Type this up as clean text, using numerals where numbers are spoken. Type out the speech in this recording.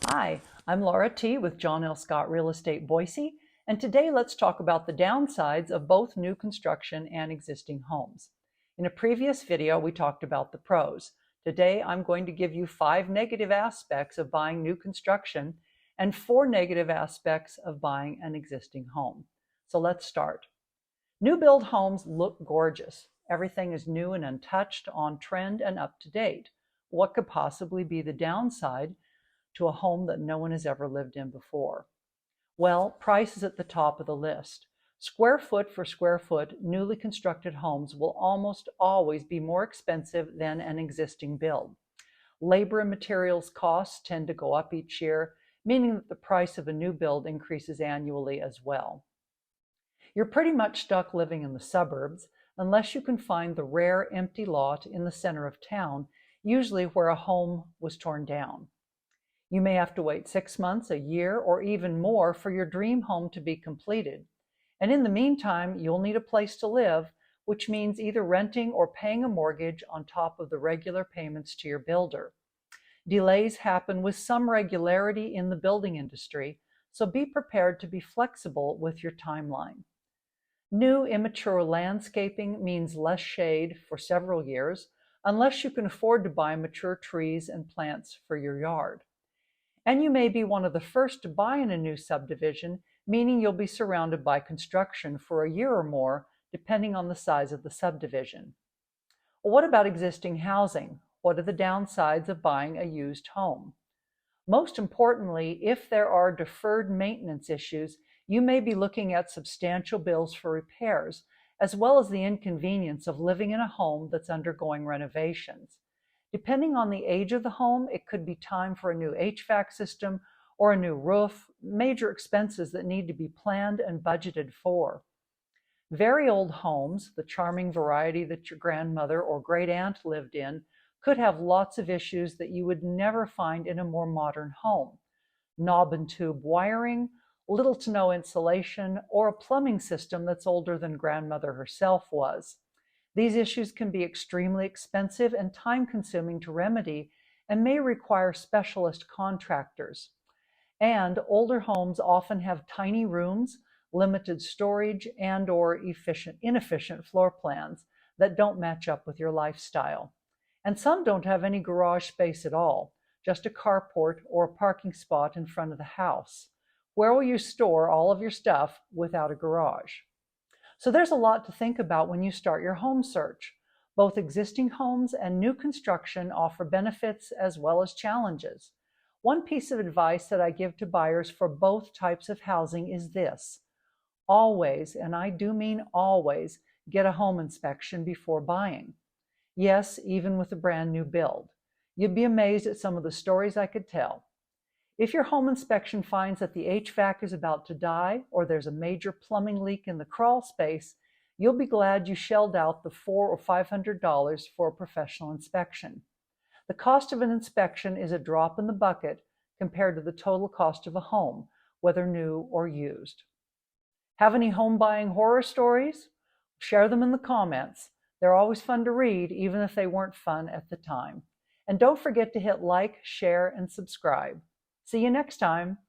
Hi, I'm Laura T. with John L. Scott Real Estate Boise, and today let's talk about the downsides of both new construction and existing homes. In a previous video, we talked about the pros. Today, I'm going to give you 5 negative aspects of buying new construction and 4 negative aspects of buying an existing home. So let's start. New build homes look gorgeous. Everything is new and untouched, on trend, and up to date. What could possibly be the downside to a home that no one has ever lived in before? Well, price is at the top of the list. Square foot for square foot, newly constructed homes will almost always be more expensive than an existing build. Labor and materials costs tend to go up each year, meaning that the price of a new build increases annually as well. You're pretty much stuck living in the suburbs unless you can find the rare empty lot in the center of town, usually where a home was torn down. You may have to wait 6 months, a year, or even more for your dream home to be completed. And in the meantime, you'll need a place to live, which means either renting or paying a mortgage on top of the regular payments to your builder. Delays happen with some regularity in the building industry, so be prepared to be flexible with your timeline. New immature landscaping means less shade for several years, unless you can afford to buy mature trees and plants for your yard. And you may be one of the first to buy in a new subdivision, meaning you'll be surrounded by construction for a year or more, depending on the size of the subdivision. Well, what about existing housing? What are the downsides of buying a used home? Most importantly, if there are deferred maintenance issues, you may be looking at substantial bills for repairs, as well as the inconvenience of living in a home that's undergoing renovations. Depending on the age of the home, it could be time for a new HVAC system or a new roof, major expenses that need to be planned and budgeted for. Very old homes, the charming variety that your grandmother or great aunt lived in, could have lots of issues that you would never find in a more modern home. Knob and tube wiring, little to no insulation, or a plumbing system that's older than grandmother herself was. These issues can be extremely expensive and time-consuming to remedy and may require specialist contractors. And older homes often have tiny rooms, limited storage, and/or inefficient floor plans that don't match up with your lifestyle. And some don't have any garage space at all, just a carport or a parking spot in front of the house. Where will you store all of your stuff without a garage? So there's a lot to think about when you start your home search. Both existing homes and new construction offer benefits as well as challenges. One piece of advice that I give to buyers for both types of housing is this: always, and I do mean always, get a home inspection before buying. Yes, even with a brand new build. You'd be amazed at some of the stories I could tell. If your home inspection finds that the HVAC is about to die or there's a major plumbing leak in the crawl space, you'll be glad you shelled out the $400 or $500 for a professional inspection. The cost of an inspection is a drop in the bucket compared to the total cost of a home, whether new or used. Have any home buying horror stories? Share them in the comments. They're always fun to read, even if they weren't fun at the time. And don't forget to hit like, share, and subscribe. See you next time.